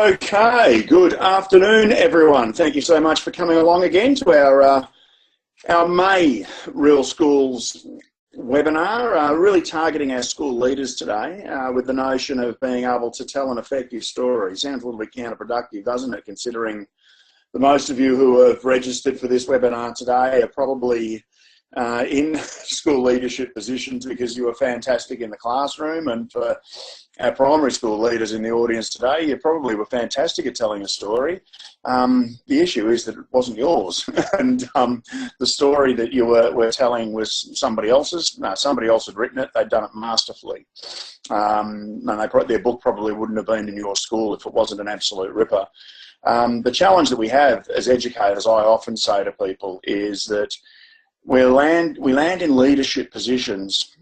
Okay, good afternoon, everyone. Thank you so much for coming along again to our May Real Schools webinar, really targeting our school leaders today with the notion of being able to tell an effective story. Sounds a little bit counterproductive, doesn't it, considering the most of you who have registered for this webinar today are probably in school leadership positions because you were fantastic in the classroom, and for our primary school leaders in the audience today, you probably were fantastic at telling a story. The issue is that it wasn't yours, and the story that you were telling was somebody else's. No, somebody else had written it. They'd done it masterfully, and their book probably wouldn't have been in your school if it wasn't an absolute ripper. The challenge that we have as educators, I often say to people, is that we land in leadership positions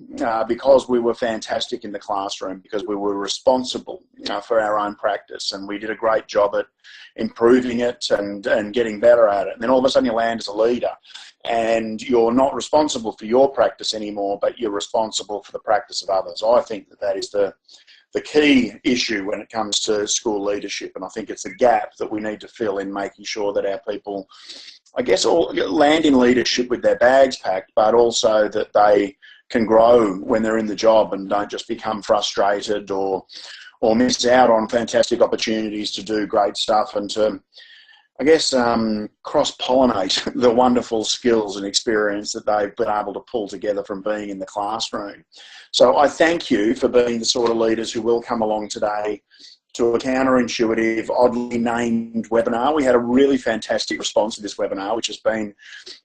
because we were fantastic in the classroom, because we were responsible for our own practice, and we did a great job at improving it and getting better at it. And then all of a sudden you land as a leader and you're not responsible for your practice anymore, but you're responsible for the practice of others. I think that is the key issue when it comes to school leadership, and I think it's a gap that we need to fill in making sure that our people, I guess, all land in leadership with their bags packed, but also that they can grow when they're in the job and don't just become frustrated or miss out on fantastic opportunities to do great stuff and to, I guess, cross-pollinate the wonderful skills and experience that they've been able to pull together from being in the classroom. So I thank you for being the sort of leaders who will come along today to a counterintuitive, oddly named webinar. We had a really fantastic response to this webinar, which has been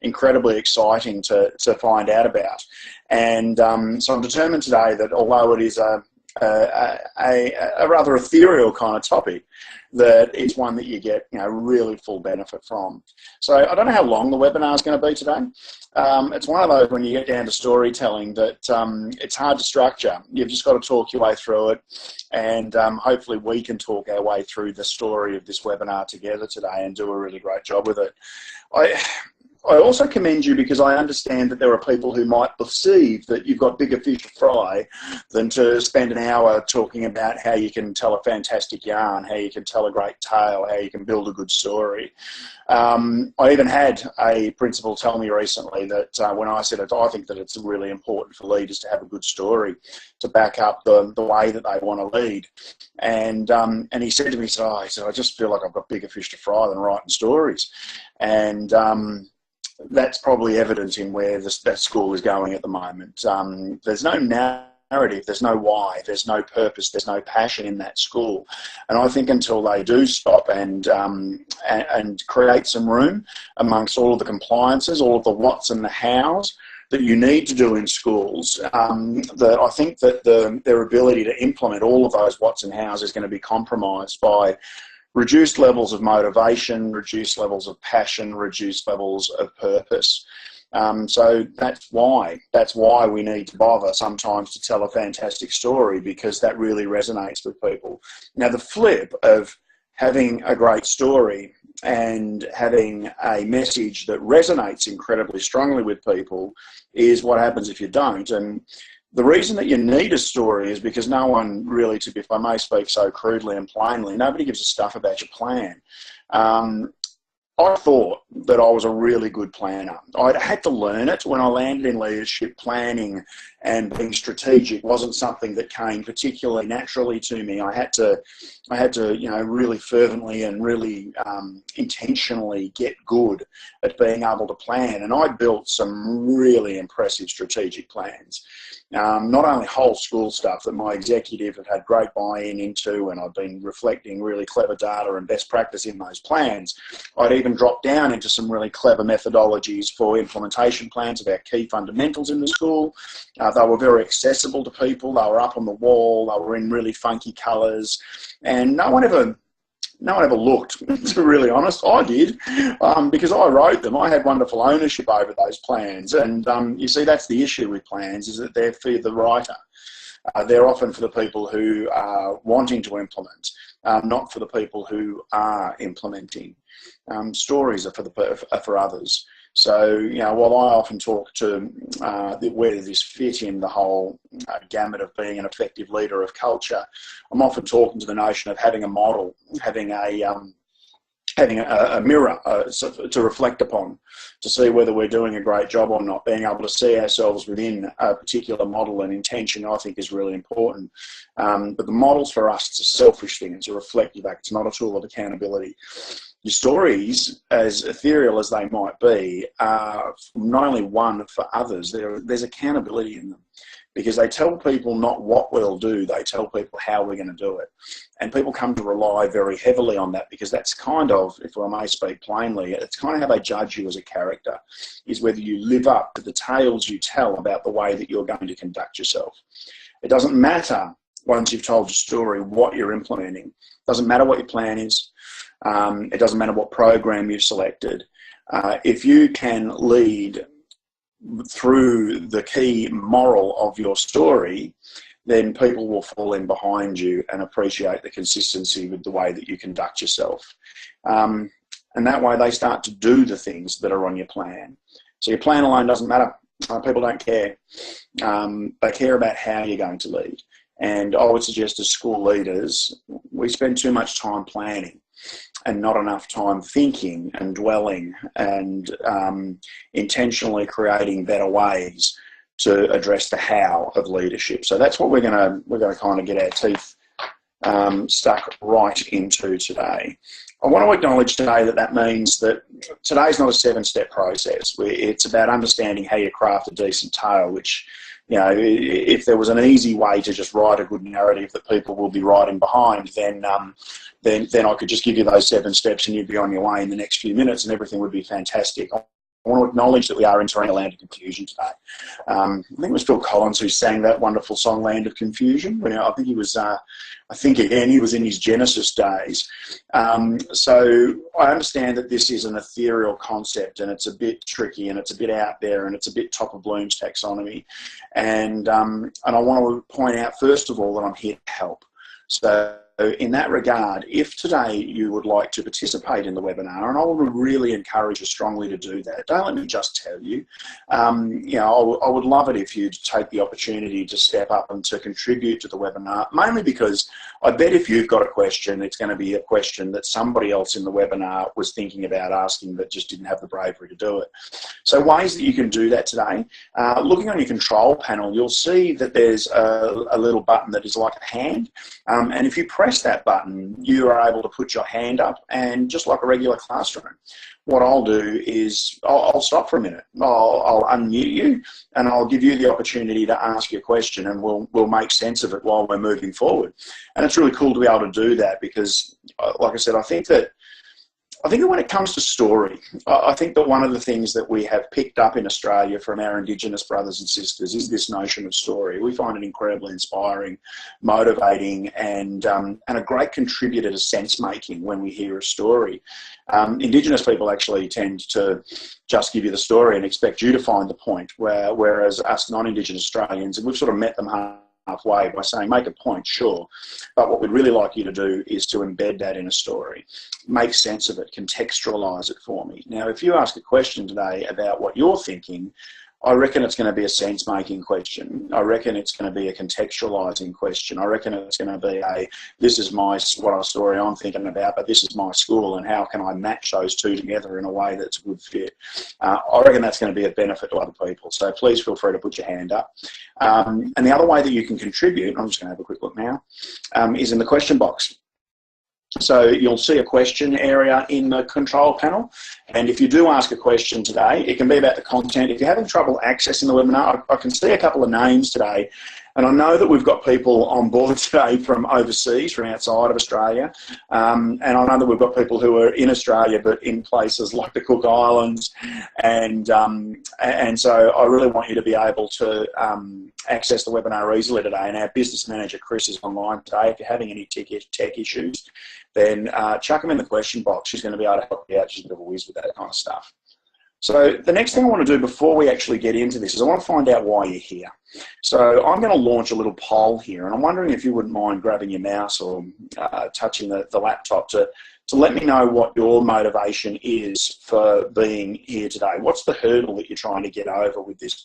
incredibly exciting to find out about. And so I'm determined today that although it is a rather ethereal kind of topic, that it's one that you get really full benefit from. So I don't know how long the webinar is going to be today. It's one of those when you get down to storytelling that it's hard to structure. You've just got to talk your way through it, and hopefully we can talk our way through the story of this webinar together today and do a really great job with it. I also commend you because I understand that there are people who might perceive that you've got bigger fish to fry than to spend an hour talking about how you can tell a fantastic yarn, how you can tell a great tale, how you can build a good story. I even had a principal tell me recently that when I said it, I think that it's really important for leaders to have a good story to back up the way that they want to lead. And he said to me, he said, I just feel like I've got bigger fish to fry than writing stories. And that's probably evident in where that school is going at the moment. There's no narrative, there's no why, there's no purpose, there's no passion in that school. And I think until they do stop and create some room amongst all of the compliances, all of the whats and the hows that you need to do in schools, that I think that their ability to implement all of those whats and hows is going to be compromised by reduced levels of motivation, reduced levels of passion, reduced levels of purpose. So that's why we need to bother sometimes to tell a fantastic story, because that really resonates with people. Now, the flip of having a great story and having a message that resonates incredibly strongly with people is what happens if you don't. And the reason that you need a story is because no one really, if I may speak so crudely and plainly, nobody gives a stuff about your plan. I thought that I was a really good planner. I had to learn it when I landed in leadership. Planning and being strategic wasn't something that came particularly naturally to me. I had to really fervently and really intentionally get good at being able to plan. And I built some really impressive strategic plans. Not only whole school stuff that my executive have had great buy-in into, and I've been reflecting really clever data and best practice in those plans. I'd even dropped down into some really clever methodologies for implementation plans of our key fundamentals in the school. They were very accessible to people. They were up on the wall. They were in really funky colours, and no one ever looked, to be really honest. I did, because I wrote them. I had wonderful ownership over those plans. And you see, that's the issue with plans, is that they're for the writer. They're often for the people who are wanting to implement, not for the people who are implementing. Stories are for others. So, you know, while I often talk to where does this fit in the whole gamut of being an effective leader of culture, I'm often talking to the notion of having a model, having a mirror to reflect upon, to see whether we're doing a great job or not. Being able to see ourselves within a particular model and intention, I think, is really important. But the models for us, it's a selfish thing. It's a reflective act. It's not a tool of accountability. Your stories, as ethereal as they might be, are not only one for others, there's accountability in them, because they tell people not what we'll do, they tell people how we're going to do it. And people come to rely very heavily on that, because that's kind of, if I may speak plainly, it's kind of how they judge you as a character, is whether you live up to the tales you tell about the way that you're going to conduct yourself. It doesn't matter, once you've told your story, what you're implementing. It doesn't matter what your plan is. It doesn't matter what program you've selected. If you can lead through the key moral of your story, then people will fall in behind you and appreciate the consistency with the way that you conduct yourself. And that way they start to do the things that are on your plan. So your plan alone doesn't matter. People don't care. They care about how you're going to lead. And I would suggest as school leaders, we spend too much time planning and not enough time thinking and dwelling and intentionally creating better ways to address the how of leadership. So that's what we're going to kind of get our teeth stuck right into today. I want to acknowledge today that means that today's not a 7-step process. It's about understanding how you craft a decent tale, which, you know, if there was an easy way to just write a good narrative that people will be writing behind, then I could just give you those 7 steps and you'd be on your way in the next few minutes and everything would be fantastic. I want to acknowledge that we are entering a land of confusion today. I think it was Phil Collins who sang that wonderful song, Land of Confusion. I think he was, he was in his Genesis days. So I understand that this is an ethereal concept and it's a bit tricky and it's a bit out there and it's a bit top of Bloom's taxonomy. And I want to point out, first of all, that I'm here to help. So in that regard, if today you would like to participate in the webinar, and I would really encourage you strongly to do that, don't let me just tell you. You know, I would love it if you'd take the opportunity to step up and to contribute to the webinar, mainly because I bet if you've got a question, it's going to be a question that somebody else in the webinar was thinking about asking but just didn't have the bravery to do it. So ways that you can do that today. Looking on your control panel, you'll see that there's a little button that is like a hand, and if you press that button, you are able to put your hand up, and just like a regular classroom, what I'll do is I'll stop for a minute. I'll unmute you and I'll give you the opportunity to ask your question, and we'll make sense of it while we're moving forward. And it's really cool to be able to do that because, like I said, I think that when it comes to story, I think that one of the things that we have picked up in Australia from our Indigenous brothers and sisters is this notion of story. We find it incredibly inspiring, motivating, and a great contributor to sense-making when we hear a story. Indigenous people actually tend to just give you the story and expect you to find the point, whereas us non-Indigenous Australians, we've sort of met them halfway by saying, make a point, sure, but what we'd really like you to do is to embed that in a story, make sense of it, contextualize it for me. Now, if you ask a question today about what you're thinking, I reckon it's going to be a sense-making question. I reckon it's going to be a contextualising question. I reckon it's going to be this is what story I'm thinking about, but this is my school, and how can I match those two together in a way that's a good fit. I reckon that's going to be a benefit to other people. So please feel free to put your hand up. And the other way that you can contribute, I'm just going to have a quick look now, is in the question box. So you'll see a question area in the control panel, and if you do ask a question today, it can be about the content. If you're having trouble accessing the webinar, I can see a couple of names today, and I know that we've got people on board today from overseas, from outside of Australia, and I know that we've got people who are in Australia but in places like the Cook Islands, and so I really want you to be able to access the webinar easily today. And our business manager Chris is online today. If you're having any tech issues, then chuck them in the question box. She's going to be able to help you out. She's a bit of a whiz with that kind of stuff. So the next thing I want to do before we actually get into this is I want to find out why you're here. So I'm going to launch a little poll here, and I'm wondering if you wouldn't mind grabbing your mouse or touching the laptop to So let me know what your motivation is for being here today. What's the hurdle that you're trying to get over with this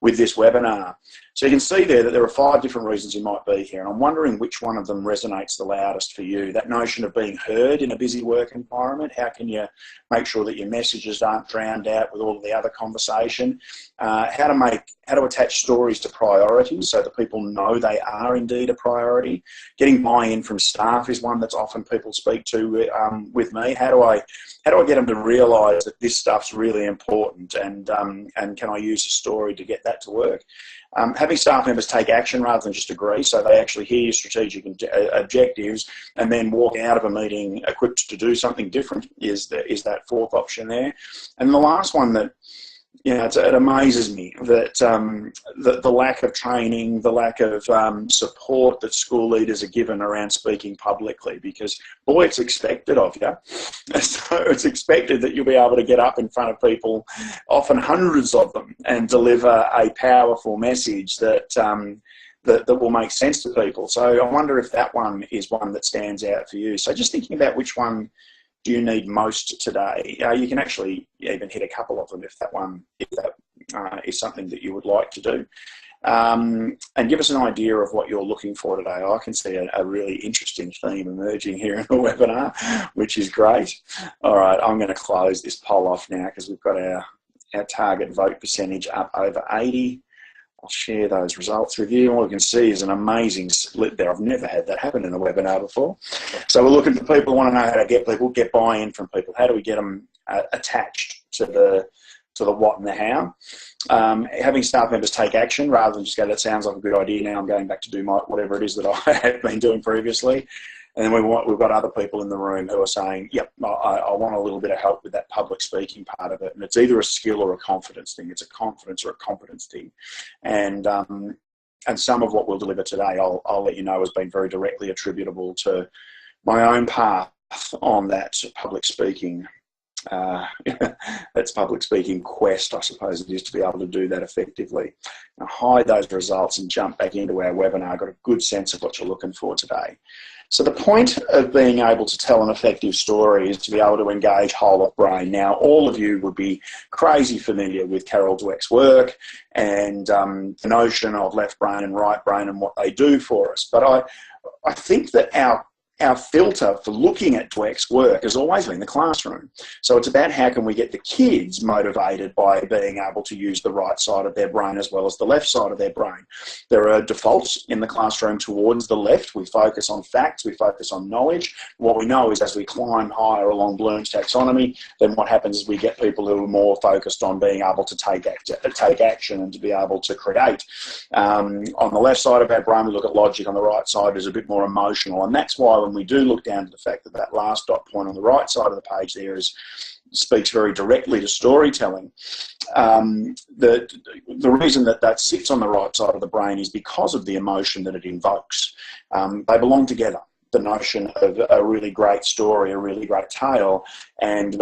webinar? So you can see there that there are 5 different reasons you might be here, and I'm wondering which one of them resonates the loudest for you. That notion of being heard in a busy work environment. How can you make sure that your messages aren't drowned out with all of the other conversation? How to attach stories to priorities so that people know they are indeed a priority. Getting buy-in from staff is one that's often people speak to with me. How do I get them to realise that this stuff's really important, and can I use a story to get that to work? Having staff members take action rather than just agree, so they actually hear strategic objectives and then walk out of a meeting equipped to do something different is that 4th option there. And the last one that, it amazes me that the lack of training, the lack of support that school leaders are given around speaking publicly, because, boy, it's expected of you. So it's expected that you'll be able to get up in front of people, often hundreds of them, and deliver a powerful message that will make sense to people. So I wonder if that one is one that stands out for you. So just thinking about which one do you need most today? You can actually even hit a couple of them if that is something that you would like to do. And give us an idea of what you're looking for today. I can see a really interesting theme emerging here in the webinar, which is great. All right, I'm going to close this poll off now because we've got our target vote percentage up over 80. I'll share those results with you. All you can see is an amazing split there. I've never had that happen in a webinar before. So we're looking for people who want to know how to get buy-in from people. How do we get them attached to the what and the how? Having staff members take action rather than just go, that sounds like a good idea, now I'm going back to do whatever it is that I have been doing previously. And then we've got other people in the room who are saying, yep, I want a little bit of help with that public speaking part of it. And it's either a skill or a confidence thing. It's a confidence or a competence thing. And some of what we'll deliver today, I'll let you know, has been very directly attributable to my own path on that public speaking public speaking quest, I suppose it is, to be able to do that effectively. Now, hide those results and jump back into our webinar. I've got a good sense of what you're looking for today. So the point of being able to tell an effective story is to be able to engage whole of brain. Now, all of you would be crazy familiar with Carol Dweck's work and the notion of left brain and right brain and what they do for us. But I think that our filter for looking at Dweck's work has always been the classroom. So it's about how can we get the kids motivated by being able to use the right side of their brain as well as the left side of their brain. There are defaults in the classroom towards the left. We focus on facts, we focus on knowledge. What we know is as we climb higher along Bloom's taxonomy, then what happens is we get people who are more focused on being able to take action and to be able to create. On the left side of our brain, we look at logic. On the right side is a bit more emotional. And that's why when we do look down to the fact that that last dot point on the right side of the page there speaks very directly to storytelling. The reason that sits on the right side of the brain is because of the emotion that it invokes. They belong together. The notion of a really great story, a really great tale, and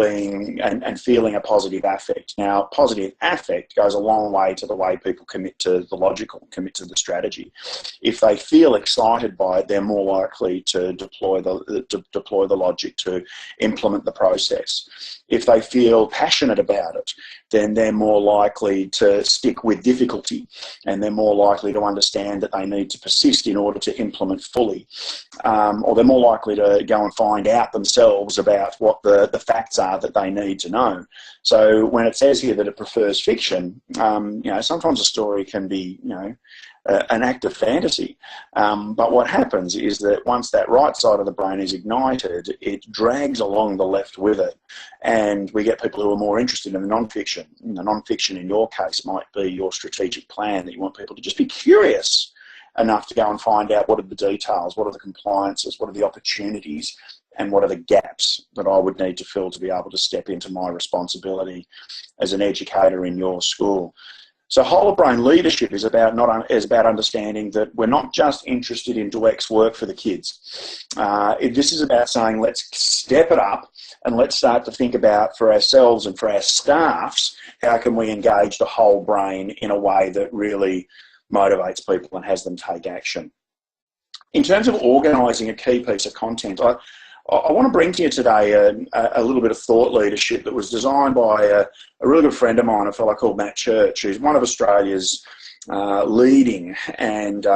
feeling a positive affect. Now, positive affect goes a long way to the way people commit to the logical, commit to the strategy. If they feel excited by it, they're more likely to deploy the logic to implement the process. If they feel passionate about it, then they're more likely to stick with difficulty, and they're more likely to understand that they need to persist in order to implement fully. Or they're more likely to go and find out themselves about what the facts are that they need to know. So when it says here that it prefers fiction, sometimes a story can be, an act of fantasy. But what happens is that once that right side of the brain is ignited, it drags along the left with it. And we get people who are more interested in the non-fiction. The non-fiction in your case might be your strategic plan, that you want people to just be curious enough to go and find out what are the details, what are the compliances, what are the opportunities, and what are the gaps that I would need to fill to be able to step into my responsibility as an educator in your school. So whole of brain leadership is about understanding that we're not just interested in Dweck's work for the kids. This is about saying let's step it up and let's start to think about for ourselves and for our staffs, how can we engage the whole brain in a way that really motivates people and has them take action. In terms of organising a key piece of content, I want to bring to you today a little bit of thought leadership that was designed by a really good friend of mine, a fellow called Matt Church, who's one of Australia's leading and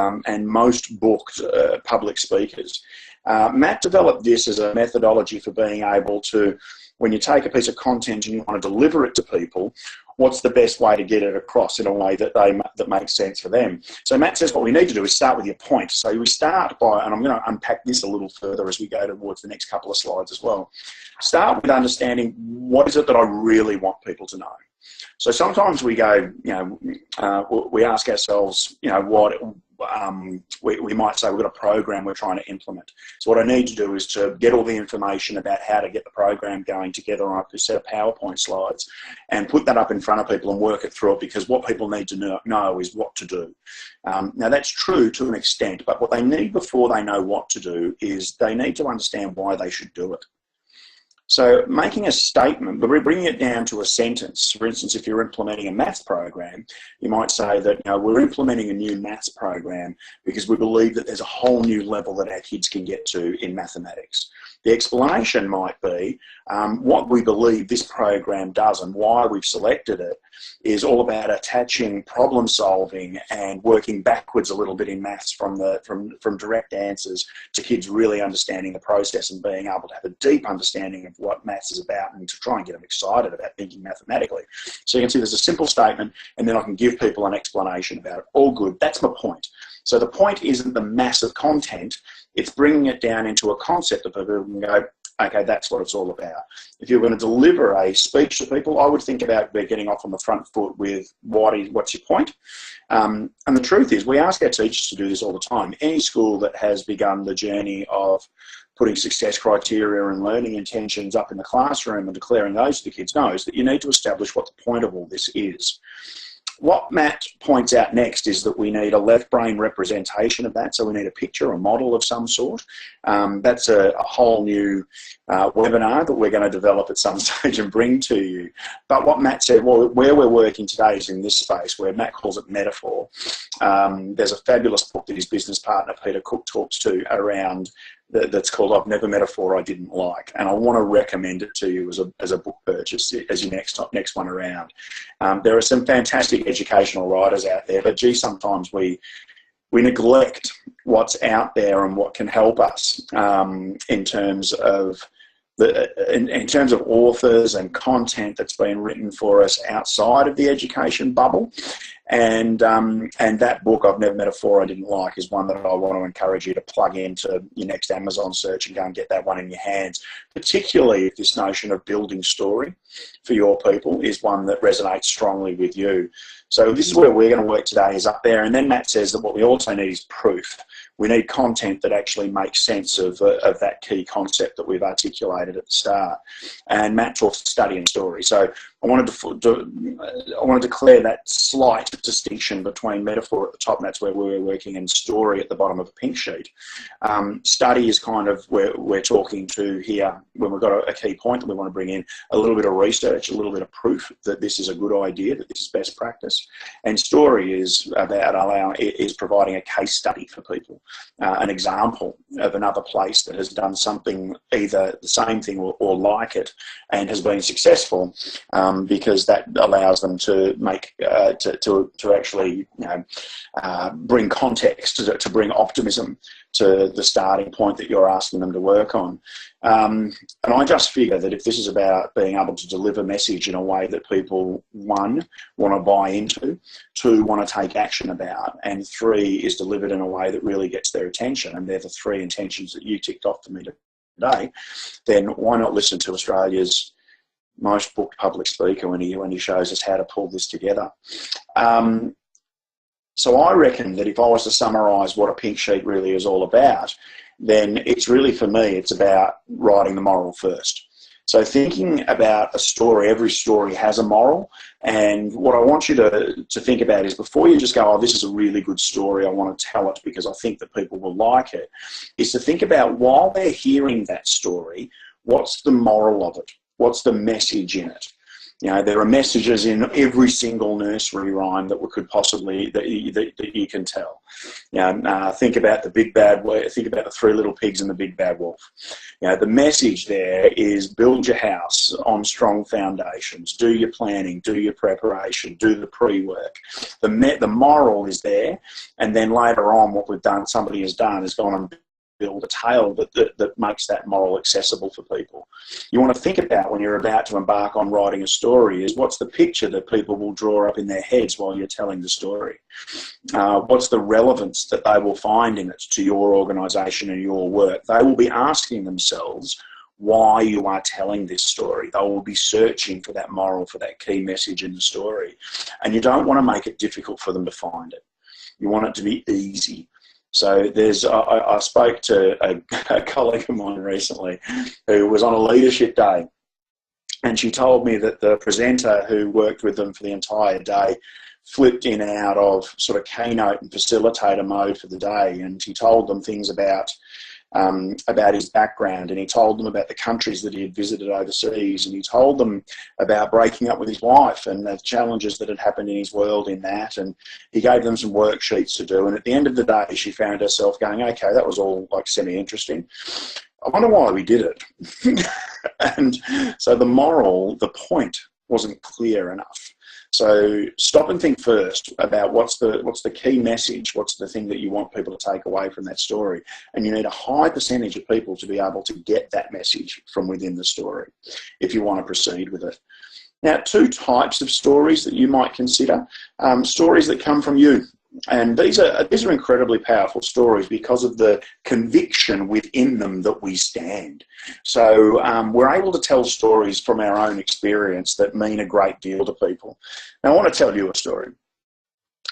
most booked public speakers. Matt developed this as a methodology for being able to, when you take a piece of content and you want to deliver it to people, what's the best way to get it across in a way that makes sense for them. So Matt says what we need to do is start with your point. So we start by, and I'm going to unpack this a little further as we go towards the next couple of slides as well. Start with understanding what is it that I really want people to know. So sometimes we go, we ask ourselves, we might say we've got a program we're trying to implement. So what I need to do is to get all the information about how to get the program going together on a set of PowerPoint slides and put that up in front of people and work it through it, because what people need to know is what to do. Now that's true to an extent, but what they need before they know what to do is they need to understand why they should do it. So making a statement, but we're bringing it down to a sentence. For instance, if you're implementing a maths program, you might say that we're implementing a new maths program because we believe that there's a whole new level that our kids can get to in mathematics. The explanation might be what we believe this program does and why we've selected it is all about attaching problem solving and working backwards a little bit in maths from direct answers to kids really understanding the process and being able to have a deep understanding of what maths is about and to try and get them excited about thinking mathematically. So you can see there's a simple statement and then I can give people an explanation about it. All good. That's my point. So the point isn't the mass of content, it's bringing it down into a concept that people can go, okay, that's what it's all about. If you're going to deliver a speech to people, I would think about getting off on the front foot with what's your point? And the truth is, we ask our teachers to do this all the time. Any school that has begun the journey of putting success criteria and learning intentions up in the classroom and declaring those to the kids knows that you need to establish what the point of all this is. What Matt points out next is that we need a left brain representation of that. So we need a picture, a model of some sort. That's a whole new webinar that we're going to develop at some stage and bring to you. But what Matt said, well, where we're working today is in this space where Matt calls it metaphor. There's a fabulous book that his business partner, Peter Cook, talks to around that's called I've Never Met a Four I Didn't Like, and I want to recommend it to you as a book purchase as your next one around. There are some fantastic educational writers out there, but gee, sometimes we neglect what's out there and what can help us in terms of authors and content that's been written for us outside of the education bubble. And that book, I've Never Met a Four I Didn't Like, is one that I want to encourage you to plug into your next Amazon search and go and get that one in your hands, particularly if this notion of building story for your people is one that resonates strongly with you. So this is where we're going to work today, is up there. And then Matt says that what we also need is proof. We need content that actually makes sense of that key concept that we've articulated at the start. And Matt talks study and story. So I wanted to declare that slight distinction between metaphor at the top, and that's where we're working, and story at the bottom of a pink sheet. Study is kind of where we're talking to here when we've got a key point that we want to bring in, a little bit of research, a little bit of proof that this is a good idea, that this is best practice. And story is about providing a case study for people, an example of another place that has done something, either the same thing or like it, and has been successful, because that allows them to make to actually bring context, to bring optimism to the starting point that you're asking them to work on. And I just figure that if this is about being able to deliver message in a way that people, one, want to buy into, two, want to take action about, and three, is delivered in a way that really gets their attention, and they're the three intentions that you ticked off for me today, then why not listen to Australia's most booked public speaker when he shows us how to pull this together. So I reckon that if I was to summarise what a pink sheet really is all about, then it's really, for me, it's about writing the moral first. So thinking about a story, every story has a moral, and what I want you to think about is, before you just go, oh, this is a really good story, I want to tell it because I think that people will like it, is to think about, while they're hearing that story, what's the moral of it? What's the message in it? You know, there are messages in every single nursery rhyme that we could possibly, that you can tell. You know, think about the big bad, think about the three little pigs and the big bad wolf. You know, the message there is build your house on strong foundations, do your planning, do your preparation, do the pre-work. The moral is there, and then later on what we've done, somebody has done, is gone and build a tale that makes that moral accessible for people. You want to think about when you're about to embark on writing a story is what's the picture that people will draw up in their heads while you're telling the story? What's the relevance that they will find in it to your organisation and your work? They will be asking themselves why you are telling this story. They will be searching for that moral, for that key message in the story. And you don't want to make it difficult for them to find it. You want it to be easy. So there's, I spoke to a colleague of mine recently who was on a leadership day, and she told me that the presenter who worked with them for the entire day flipped in and out of sort of keynote and facilitator mode for the day, and he told them things about his background, and he told them about the countries that he had visited overseas, and he told them about breaking up with his wife and the challenges that had happened in his world in that, and he gave them some worksheets to do, and at the end of the day she found herself going, okay, that was all like semi-interesting. I wonder why we did it. And so the moral, the point wasn't clear enough. So stop and think first about what's the key message, what's the thing that you want people to take away from that story. And you need a high percentage of people to be able to get that message from within the story if you want to proceed with it. Now, two types of stories that you might consider, stories that come from you. And these are incredibly powerful stories because of the conviction within them that we stand. So we're able to tell stories from our own experience that mean a great deal to people. Now, I want to tell you a story.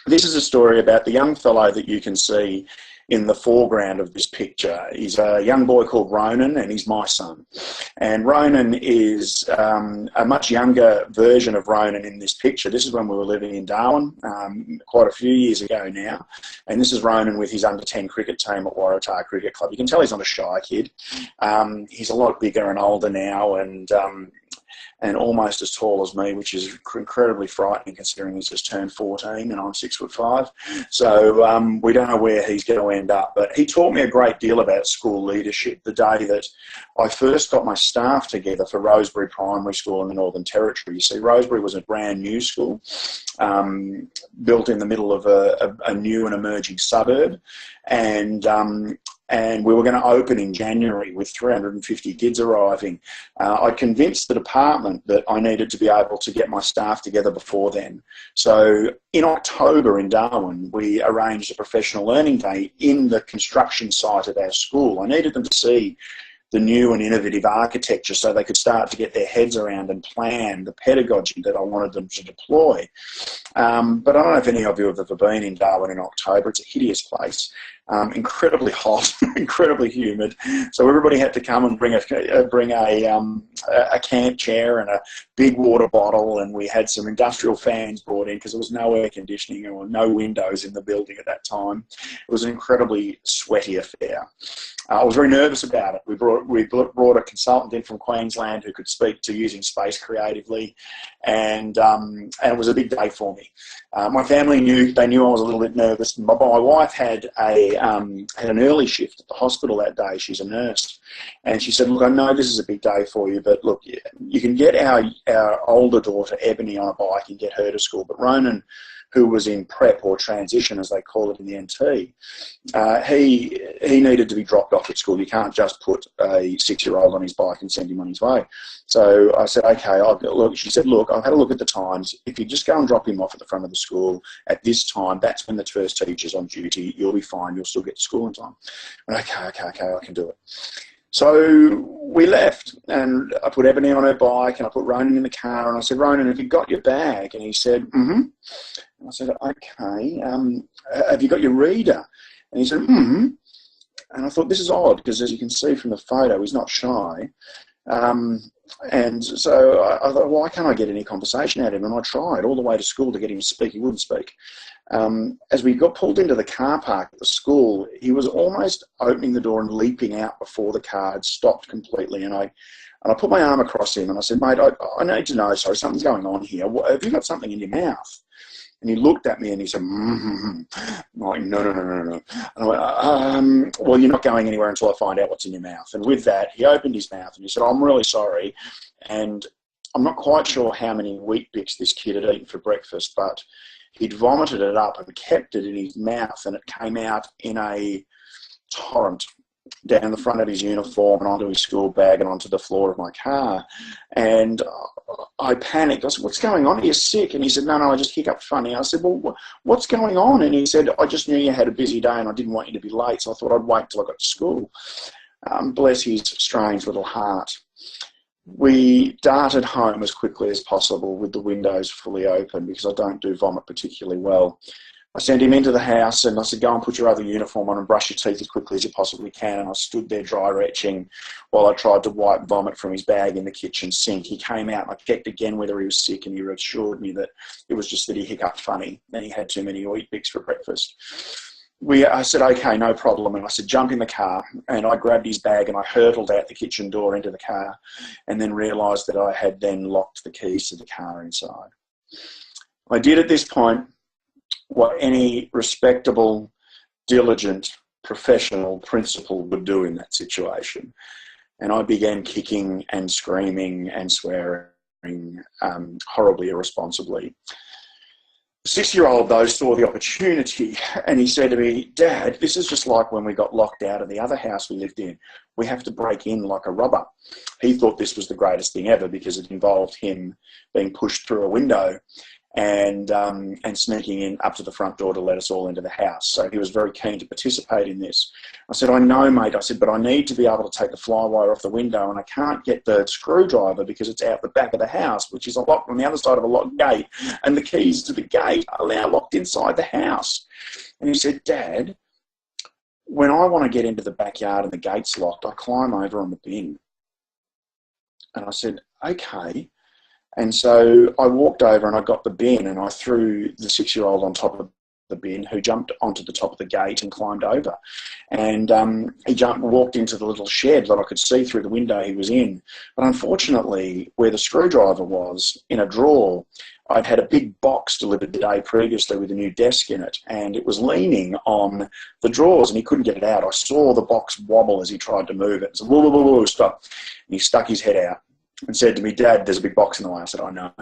This is a story about the young fellow that you can see in the foreground of this picture. He's a young boy called Ronan, and he's my son. And Ronan is a much younger version of Ronan in this picture. This is when we were living in Darwin, quite a few years ago now. And this is Ronan with his under-10 cricket team at Waratah Cricket Club. You can tell he's not a shy kid. He's a lot bigger and older now, and almost as tall as me, which is incredibly frightening considering he's just turned 14 and I'm 6'5". So we don't know where he's going to end up. But he taught me a great deal about school leadership the day that I first got my staff together for Rosebery Primary School in the Northern Territory. You see, Rosebery was a brand new school, built in the middle of a new and emerging suburb. And we were going to open in January with 350 kids arriving. I convinced the department that I needed to be able to get my staff together before then. So in October in Darwin, we arranged a professional learning day in the construction site of our school. I needed them to see the new and innovative architecture so they could start to get their heads around and plan the pedagogy that I wanted them to deploy. But I don't know if any of you have ever been in Darwin in October. It's a hideous place. Incredibly hot, incredibly humid. So everybody had to come and bring a camp chair and a big water bottle, and we had some industrial fans brought in because there was no air conditioning or no windows in the building at that time. It was an incredibly sweaty affair. I was very nervous about it. We brought a consultant in from Queensland who could speak to using space creatively, and it was a big day for me. My family knew I was a little bit nervous. My wife had an early shift at the hospital that day. She's a nurse, and she said, "Look, I know this is a big day for you, but look, you can get our older daughter Ebony on a bike and get her to school, but Ronan, who was in prep or transition, as they call it in the NT, he needed to be dropped off at school. You can't just put a 6-year-old on his bike and send him on his way." So I said, okay, she said, look, I've had a look at the times. If you just go and drop him off at the front of the school at this time, that's when the first teacher's on duty. You'll be fine. You'll still get to school in time. And okay, I can do it. So we left, and I put Ebony on her bike, and I put Ronan in the car, and I said, "Ronan, have you got your bag?" And he said, "Mm-hmm." And I said, "Okay, have you got your reader?" And he said, "Mm-hmm." And I thought, this is odd, because as you can see from the photo, he's not shy. And so I thought, why can't I get any conversation out of him? And I tried all the way to school to get him to speak. He wouldn't speak. As we got pulled into the car park at the school, he was almost opening the door and leaping out before the car had stopped completely. And I put my arm across him and I said, mate, I need to know, sorry, something's going on here. Have you got something in your mouth? And he looked at me and he said, I'm like, no. And I went, well, you're not going anywhere until I find out what's in your mouth. And with that, he opened his mouth and he said, I'm really sorry. And I'm not quite sure how many wheat bix this kid had eaten for breakfast, but he'd vomited it up and kept it in his mouth, and it came out in a torrent down the front of his uniform and onto his school bag and onto the floor of my car. And I panicked. I said, what's going on? Are you sick? And he said, no, I just hiccuped funny. I said, well, what's going on? And he said, I just knew you had a busy day and I didn't want you to be late, so I thought I'd wait till I got to school. Bless his strange little heart. We darted home as quickly as possible with the windows fully open because I don't do vomit particularly well. I sent him into the house and I said, go and put your other uniform on and brush your teeth as quickly as you possibly can. And I stood there dry retching while I tried to wipe vomit from his bag in the kitchen sink. He came out and I checked again whether he was sick, and he assured me that it was just that he hiccuped funny and he had too many wheat bix for breakfast. I said, okay, no problem. And I said, jump in the car. And I grabbed his bag and I hurtled out the kitchen door into the car, and then realised that I had then locked the keys to the car inside. I did at this point what any respectable, diligent, professional principal would do in that situation. And I began kicking and screaming and swearing horribly irresponsibly. The 6-year-old, though, saw the opportunity and he said to me, Dad, this is just like when we got locked out of the other house we lived in. We have to break in like a robber. He thought this was the greatest thing ever because it involved him being pushed through a window and sneaking in up to the front door to let us all into the house. So he was very keen to participate in this. I said, I know, mate. I said, but I need to be able to take the flywire off the window, and I can't get the screwdriver because it's out the back of the house, which is locked on the other side of a locked gate, and the keys to the gate are now locked inside the house. And he said, Dad, when I want to get into the backyard and the gate's locked, I climb over on the bin. And I said, okay. And so I walked over and I got the bin and I threw the 6-year-old on top of the bin, who jumped onto the top of the gate and climbed over. And he walked into the little shed that I could see through the window he was in. But unfortunately, where the screwdriver was, in a drawer, I'd had a big box delivered the day previously with a new desk in it, and it was leaning on the drawers and he couldn't get it out. I saw the box wobble as he tried to move it. So, whoa, whoa, whoa, stop. And he stuck his head out and said to me, Dad, there's a big box in the way. I said, I know.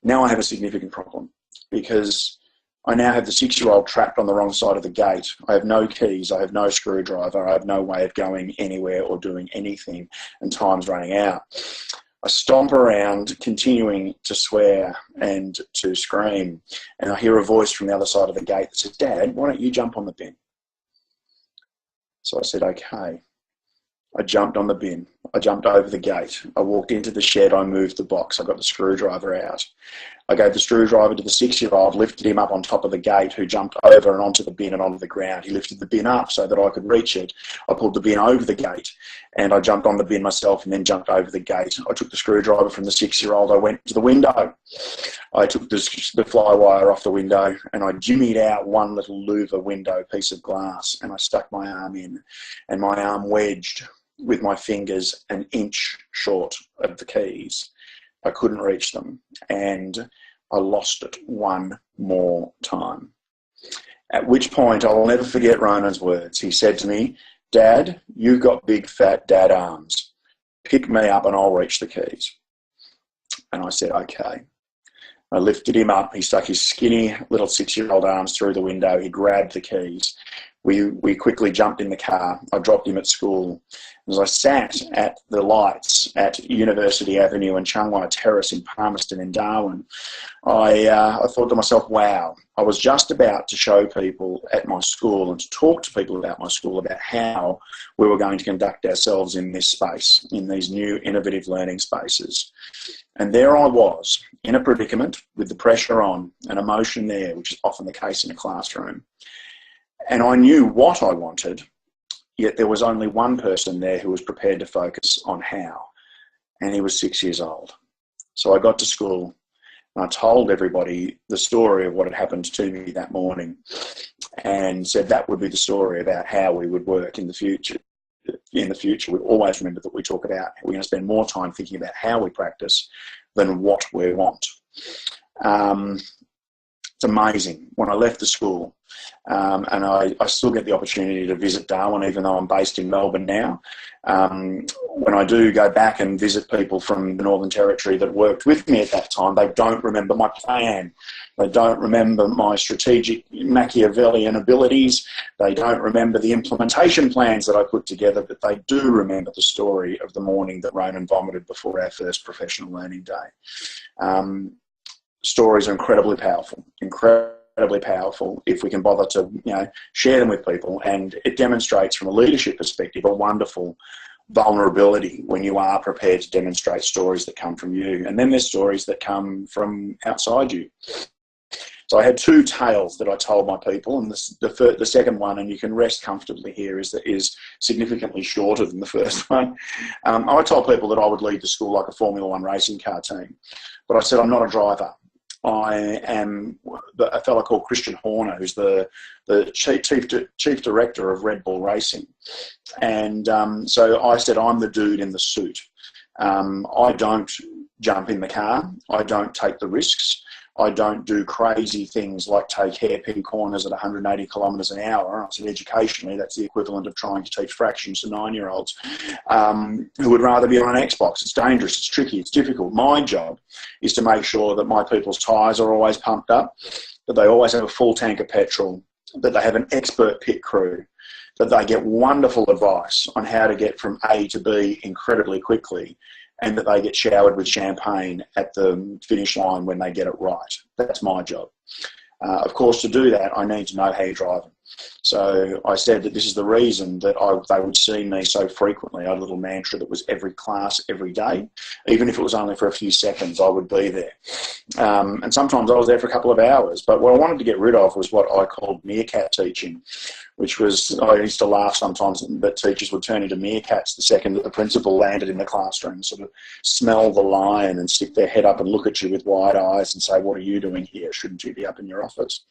Now I have a significant problem because I now have the 6-year-old trapped on the wrong side of the gate. I have no keys. I have no screwdriver. I have no way of going anywhere or doing anything, and time's running out. I stomp around, continuing to swear and to scream, and I hear a voice from the other side of the gate that says, Dad, why don't you jump on the bin? So I said, okay. I jumped on the bin. I jumped over the gate. I walked into the shed. I moved the box. I got the screwdriver out. I gave the screwdriver to the 6-year-old, lifted him up on top of the gate, who jumped over and onto the bin and onto the ground. He lifted the bin up so that I could reach it. I pulled the bin over the gate and I jumped on the bin myself and then jumped over the gate. I took the screwdriver from the 6-year-old. I went to the window. I took the flywire off the window and I jimmied out one little louver window piece of glass, and I stuck my arm in, and my arm wedged with my fingers an inch short of the keys. I couldn't reach them, and I lost it one more time. At which point, I will never forget Ronan's words. He said to me, Dad, you've got big fat dad arms. Pick me up and I'll reach the keys. And I said, okay. I lifted him up. He stuck his skinny little 6-year-old arms through the window. He grabbed the keys. We quickly jumped in the car. I dropped him at school. As I sat at the lights at University Avenue and Chung Wai Terrace in Palmerston in Darwin, I thought to myself, wow, I was just about to show people at my school and to talk to people about my school about how we were going to conduct ourselves in this space, in these new innovative learning spaces. And there I was, in a predicament with the pressure on and emotion there, which is often the case in a classroom. And I knew what I wanted, yet there was only one person there who was prepared to focus on how. and he was 6 years old. So I got to school and I told everybody the story of what had happened to me that morning, and said that would be the story about how we would work in the future. In the future, we always remember that we talk about we're going to spend more time thinking about how we practice than what we want. It's amazing. When I left the school, and I still get the opportunity to visit Darwin, even though I'm based in Melbourne now. When I do go back and visit people from the Northern Territory that worked with me at that time, they don't remember my plan. They don't remember my strategic Machiavellian abilities. They don't remember the implementation plans that I put together, but they do remember the story of the morning that Ronan vomited before our first professional learning day. Stories are incredibly powerful, incredibly powerful if we can bother to, share them with people. And it demonstrates from a leadership perspective a wonderful vulnerability when you are prepared to demonstrate stories that come from you. And then there's stories that come from outside you. So I had two tales that I told my people, and the second one, and you can rest comfortably here, is significantly shorter than the first one. I told people that I would lead the school like a Formula One racing car team, but I said I'm not a driver. I am a fellow called Christian Horner, who's the chief director of Red Bull Racing. And so I said, I'm the dude in the suit. I don't jump in the car. I don't take the risks. I don't do crazy things like take hairpin corners at 180 kilometres an hour. I said, educationally, that's the equivalent of trying to teach fractions to 9-year-olds who would rather be on an Xbox. It's dangerous, it's tricky, it's difficult. My job is to make sure that my people's tyres are always pumped up, that they always have a full tank of petrol, that they have an expert pit crew, that they get wonderful advice on how to get from A to B incredibly quickly, and that they get showered with champagne at the finish line when they get it right. That's my job. Of course, to do that, I need to know how you're driving. So I said that this is the reason that they would see me so frequently. I had a little mantra that was every class, every day. Even if it was only for a few seconds, I would be there. And sometimes I was there for a couple of hours. But what I wanted to get rid of was what I called meerkat teaching, which was, I used to laugh sometimes that teachers would turn into meerkats the second that the principal landed in the classroom, sort of smell the lion and stick their head up and look at you with wide eyes and say, what are you doing here? Shouldn't you be up in your office?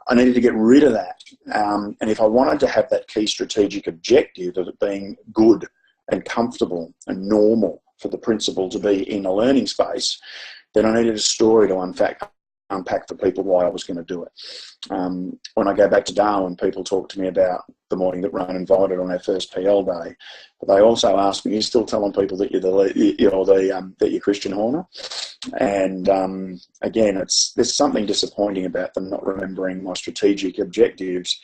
I needed to get rid of that. And if I wanted to have that key strategic objective of it being good and comfortable and normal for the principal to be in a learning space, then I needed a story to unpack for people why I was going to do it. When I go back to Darwin, people talk to me about the morning that Ronan vomited on our first PL day. But they also ask me, "Are you still telling people that you're Christian Horner?" And again, there's something disappointing about them not remembering my strategic objectives,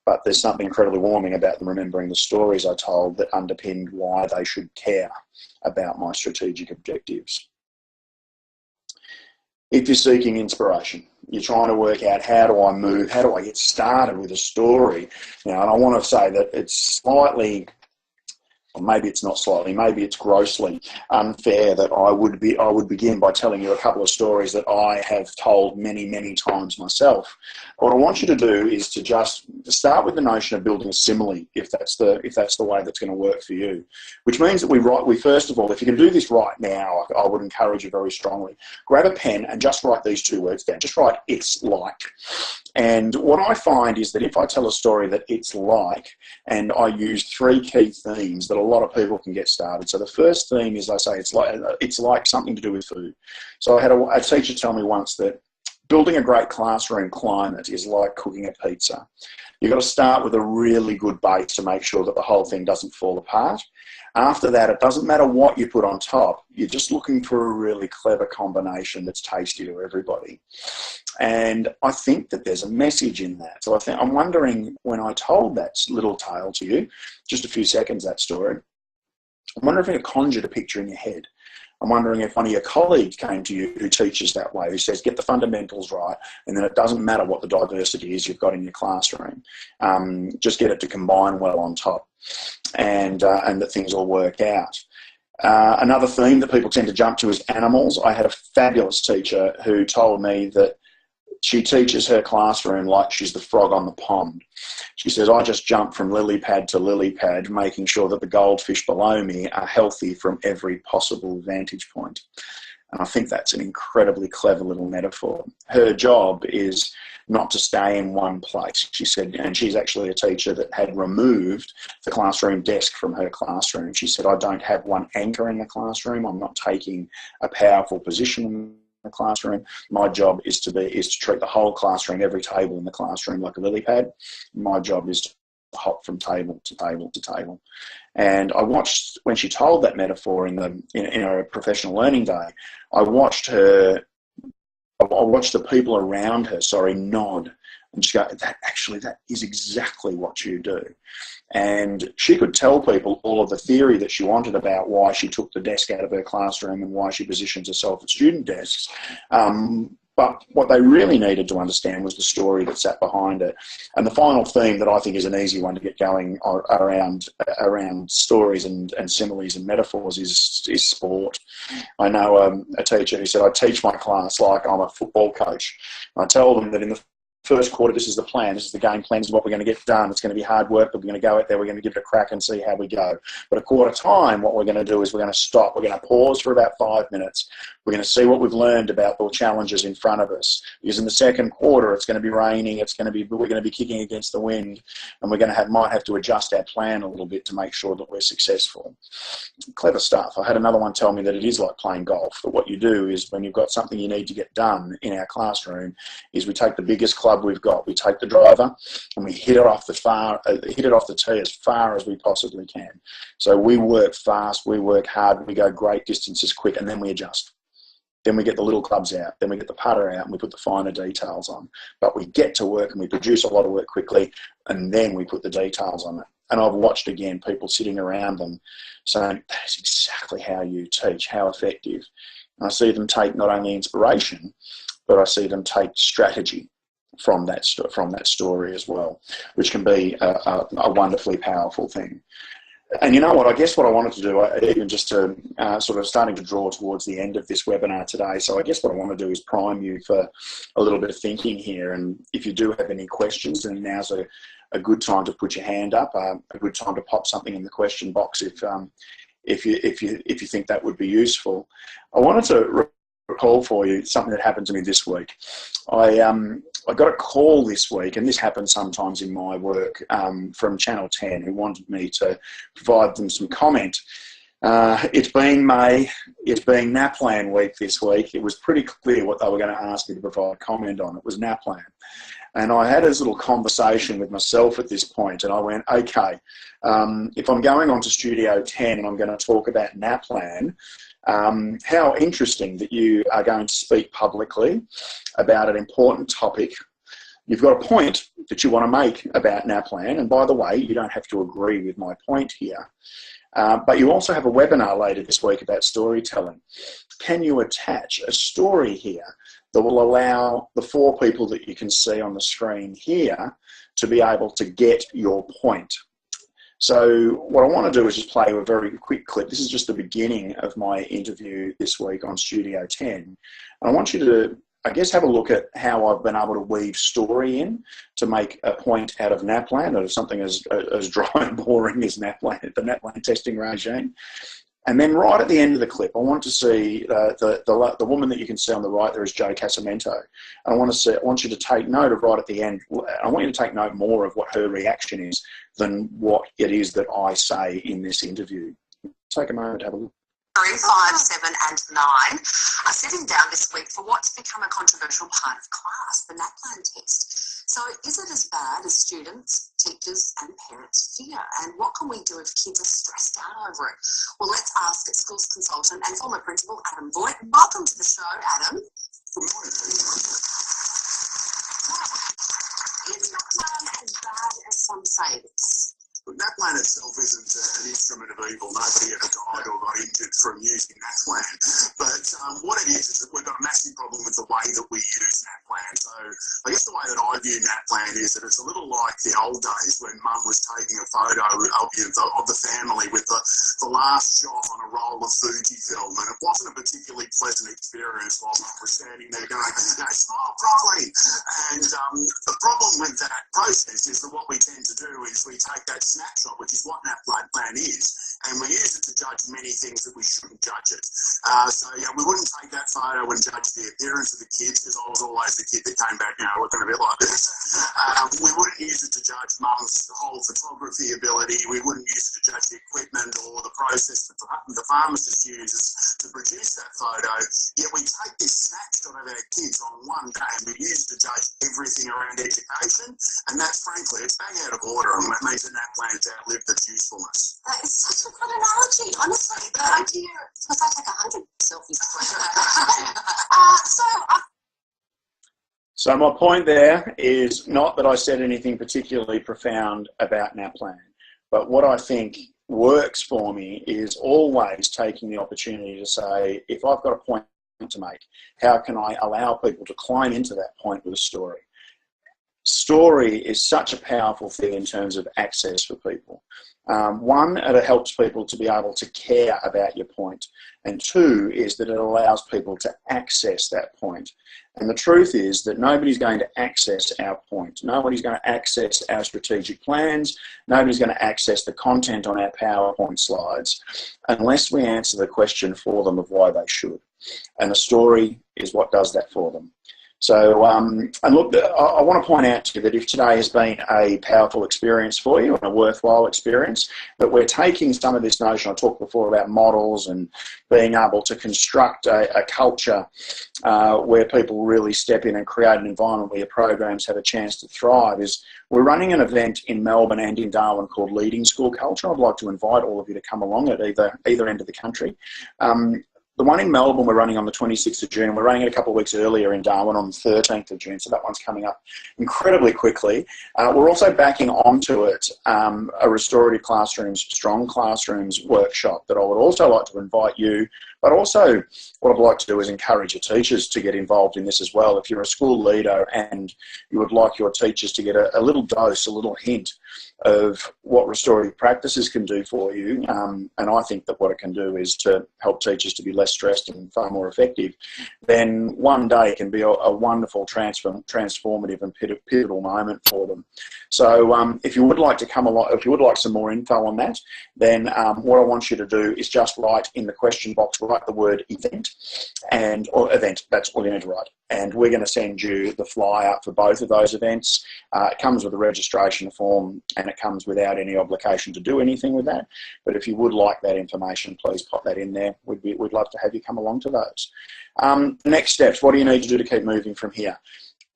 but there's something incredibly warming about them remembering the stories I told that underpinned why they should care about my strategic objectives. If you're seeking inspiration, you're trying to work out how do I move, how do I get started with a story, and I want to say that it's slightly, or maybe it's not slightly, maybe it's grossly unfair that I would begin by telling you a couple of stories that I have told many, many times myself. What I want you to do is to just start with the notion of building a simile, if that's the way that's going to work for you. Which means that we first of all, if you can do this right now, I would encourage you very strongly, grab a pen and just write these two words down. Just write "it's like." And what I find is that if I tell a story that it's like, and I use three key themes, that a lot of people can get started. So the first theme is, I say, it's like something to do with food. So I had a teacher tell me once that building a great classroom climate is like cooking a pizza. You've got to start with a really good base to make sure that the whole thing doesn't fall apart. After that, it doesn't matter what you put on top. You're just looking for a really clever combination that's tasty to everybody. And I think that there's a message in that. So I'm wondering, when I told that little tale to you, just a few seconds, that story, I'm wondering if it conjured a picture in your head. I'm wondering if one of your colleagues came to you who teaches that way, who says, get the fundamentals right, and then it doesn't matter what the diversity is you've got in your classroom. Just get it to combine well on top, and that things all work out. Another theme that people tend to jump to is animals. I had a fabulous teacher who told me that she teaches her classroom like she's the frog on the pond. She says, I just jump from lily pad to lily pad, making sure that the goldfish below me are healthy from every possible vantage point. And I think that's an incredibly clever little metaphor. Her job is not to stay in one place. She said, and she's actually a teacher that had removed the classroom desk from her classroom. She said, I don't have one anchor in the classroom. I'm not taking a powerful position in the classroom. My job is to treat the whole classroom, every table in the classroom, like a lily pad. My job is to hop from table to table to table. And I watched, when she told that metaphor in her professional learning day, I watched the people around her, nod and just go, that is exactly what you do. And she could tell people all of the theory that she wanted about why she took the desk out of her classroom and why she positions herself at student desks. But what they really needed to understand was the story that sat behind it. And the final theme that I think is an easy one to get going around stories and similes and metaphors is sport. I know a teacher who said, I teach my class like I'm a football coach. I tell them that in the first quarter, this is the plan, this is the game plan, this is what we're going to get done. It's going to be hard work, but we're going to go out there, we're going to give it a crack and see how we go. But a quarter time, what we're going to do is we're going to stop, we're going to pause for about 5 minutes. We're going to see what we've learned about the challenges in front of us. Because in the second quarter, it's going to be raining, we're going to be kicking against the wind, and might have to adjust our plan a little bit to make sure that we're successful. Clever stuff. I had another one tell me that it is like playing golf, that what you do is when you've got something you need to get done in our classroom, is we take the biggest club we've got, we take the driver and we hit it off the tee as far as we possibly can. So we work fast, we work hard, we go great distances quick, and then we adjust. Then we get the little clubs out, then we get the putter out and we put the finer details on. But we get to work and we produce a lot of work quickly, and then we put the details on it. And I've watched again people sitting around them saying, that's exactly how you teach, how effective. And I see them take not only inspiration, but I see them take strategy from that story as well, which can be a wonderfully powerful thing. And you know what, I guess what I wanted to do, even just to sort of starting to draw towards the end of this webinar today, so I guess what I want to do is prime you for a little bit of thinking here. And if you do have any questions, then now's a good time to put your hand up, a good time to pop something in the question box if you think that would be useful. I wanted to recall for you something that happened to me this week. I got a call this week, and this happens sometimes in my work, from Channel 10, who wanted me to provide them some comment. It's being May, it's being NAPLAN week this week. It was pretty clear what they were going to ask me to provide comment on. It was NAPLAN. And I had this little conversation with myself at this point, and I went, okay, if I'm going on to Studio 10 and I'm going to talk about NAPLAN, how interesting that you are going to speak publicly about an important topic. You've got a point that you want to make about NAPLAN, and by the way, you don't have to agree with my point here, but you also have a webinar later this week about storytelling. Can you attach a story here that will allow the 4 people that you can see on the screen here to be able to get your point? So what I want to do is just play a very quick clip. This is just the beginning of my interview this week on Studio 10. And I want you to, I guess, have a look at how I've been able to weave story in to make a point out of NAPLAN, or something as dry and boring as NAPLAN, the NAPLAN testing regime. And then right at the end of the clip, I want to see the woman that you can see on the right there is Jo Casamento. And I want you to take note of right at the end. I want you to take note more of what her reaction is than what it is that I say in this interview. Take a moment to have a look. 3, 5, 7 and 9 are sitting down this week for what's become a controversial part of class, the NAPLAN test. So is it as bad as students, teachers and parents fear? And what can we do if kids are stressed out over it? Well, let's ask schools consultant and former principal Adam Voigt. Welcome to the show, Adam. Good morning. Is NAPLAN as bad as some say it is? But NAPLAN itself isn't an instrument of evil. Nobody ever died or got injured from using NAPLAN. But what it is that we've got a massive problem with the way that we use NAPLAN. So I guess the way that I view NAPLAN is that it's a little like the old days when Mum was taking a photo of the family with the last shot on a roll of Fujifilm, and it wasn't a particularly pleasant experience while Mum was standing there going, smile properly. And the problem with that process is that what we tend to do is we take that snapshot, which is what NAPLAN is, and we use it to judge many things that we shouldn't judge it. We wouldn't take that photo and judge the appearance of the kids, because I was always the kid that came back, looking a bit like this. We wouldn't use it to judge Mum's whole photography ability. We wouldn't use it to judge the equipment or the process that the pharmacist uses to produce that photo. Yet we take this snapshot of our kids on one day and we use it to judge everything around education, and that's frankly, it's bang out of order, and that means that NAPLAN's outlived its usefulness. That is such a good analogy, honestly. The idea, because I take 100 selfies. So my point there is not that I said anything particularly profound about NAPLAN, but what I think works for me is always taking the opportunity to say, if I've got a point to make, how can I allow people to climb into that point with a story? Story is such a powerful thing in terms of access for people. One, it helps people to be able to care about your point. And two, is that it allows people to access that point. And the truth is that nobody's going to access our point. Nobody's going to access our strategic plans. Nobody's going to access the content on our PowerPoint slides unless we answer the question for them of why they should. And a story is what does that for them. So, and look, I want to point out to you that if today has been a powerful experience for you and a worthwhile experience, that we're taking some of this notion, I talked before about models and being able to construct a culture where people really step in and create an environment where your programs have a chance to thrive. Is we're running an event in Melbourne and in Darwin called Leading School Culture. I'd like to invite all of you to come along at either end of the country. The one in Melbourne we're running on the 26th of June. We're running it a couple of weeks earlier in Darwin on the 13th of June, so that one's coming up incredibly quickly. We're also backing onto it a Restorative Classrooms, Strong Classrooms workshop that I would also like to invite you, but also what I'd like to do is encourage your teachers to get involved in this as well. If you're a school leader and you would like your teachers to get a little dose, a little hint of what restorative practices can do for you, and I think that what it can do is to help teachers to be less stressed and far more effective, then one day can be a wonderful transformative and pivotal moment for them. So if you would like to come along, if you would like some more info on that, then what I want you to do is just write in the question box, write the word event, or event, that's all you need to write. And we're going to send you the flyer for both of those events. It comes with a registration form and it comes without any obligation to do anything with that. But if you would like that information, please pop that in there. We'd love to have you come along to those. Next steps, what do you need to do to keep moving from here?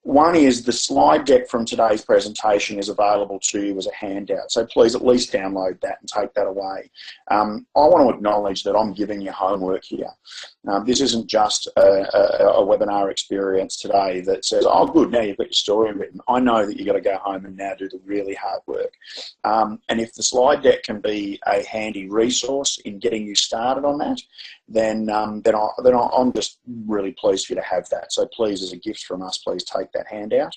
One is the slide deck from today's presentation is available to you as a handout. So please at least download that and take that away. I want to acknowledge that I'm giving you homework here. This isn't just a webinar experience today that says, oh good, now you've got your story written. I know that you've got to go home and now do the really hard work. And if the slide deck can be a handy resource in getting you started on that, then I'm just really pleased for you to have that. So please, as a gift from us, please take that handout.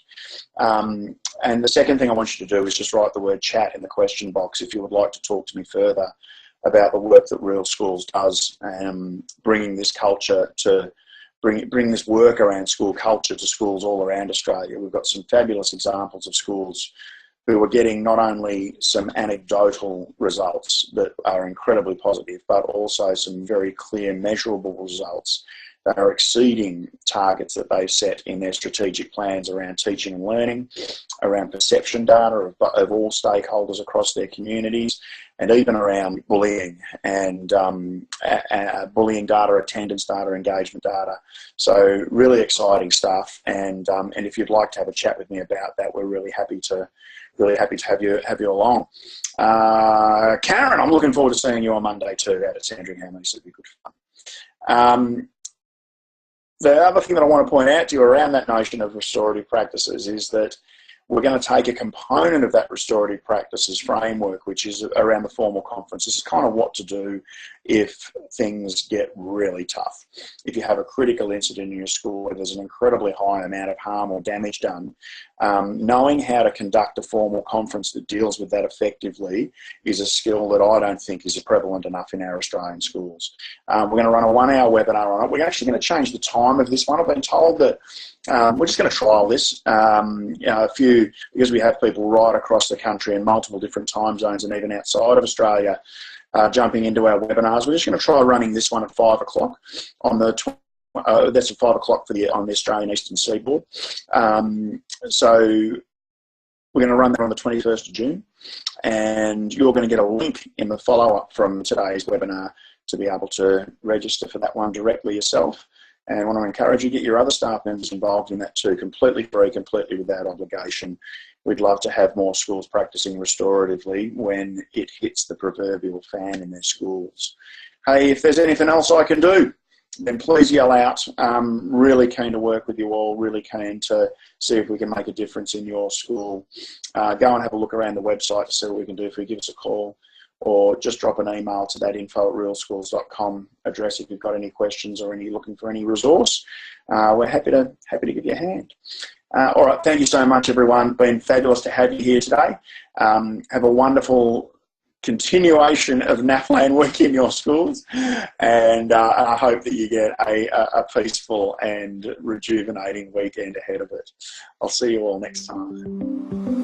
And the second thing I want you to do is just write the word chat in the question box if you would like to talk to me further about the work that Real Schools does, bringing this culture to bring this work around school culture to schools all around Australia. We've got some fabulous examples of schools who are getting not only some anecdotal results that are incredibly positive, but also some very clear measurable results that are exceeding targets that they've set in their strategic plans around teaching and learning, around perception data of all stakeholders across their communities, and even around bullying and bullying data, attendance data, engagement data. So really exciting stuff. And if you'd like to have a chat with me about that, we're really happy to have you along. Karen, I'm looking forward to seeing you on Monday too out at Sandringham. This will be good fun. The other thing that I want to point out to you around that notion of restorative practices is that we're going to take a component of that restorative practices framework, which is around the formal conference. This is kind of what to do if things get really tough. If you have a critical incident in your school where there's an incredibly high amount of harm or damage done, knowing how to conduct a formal conference that deals with that effectively is a skill that I don't think is prevalent enough in our Australian schools. We're going to run a 1-hour webinar on it. We're actually going to change the time of this one. I've been told that we're just going to trial this, because we have people right across the country in multiple different time zones and even outside of Australia jumping into our webinars. We're just going to try running this one at 5 o'clock on the that's at 5 o'clock on the Australian Eastern Seaboard. So we're going to run that on the 21st of June, and you're going to get a link in the follow-up from today's webinar to be able to register for that one directly yourself. And I want to encourage you to get your other staff members involved in that too, completely free, completely without obligation. We'd love to have more schools practicing restoratively when it hits the proverbial fan in their schools. Hey, if there's anything else I can do, then please yell out. Really keen to work with you all, really keen to see if we can make a difference in your school. Go and have a look around the website to see what we can do. If you give us a call, or just drop an email to that info@realschools.com address if you've got any questions or looking for any resource. We're happy to give you a hand. All right, thank you so much, everyone. Been fabulous to have you here today. Have a wonderful continuation of NAFLAN week in your schools, and I hope that you get a peaceful and rejuvenating weekend ahead of it. I'll see you all next time.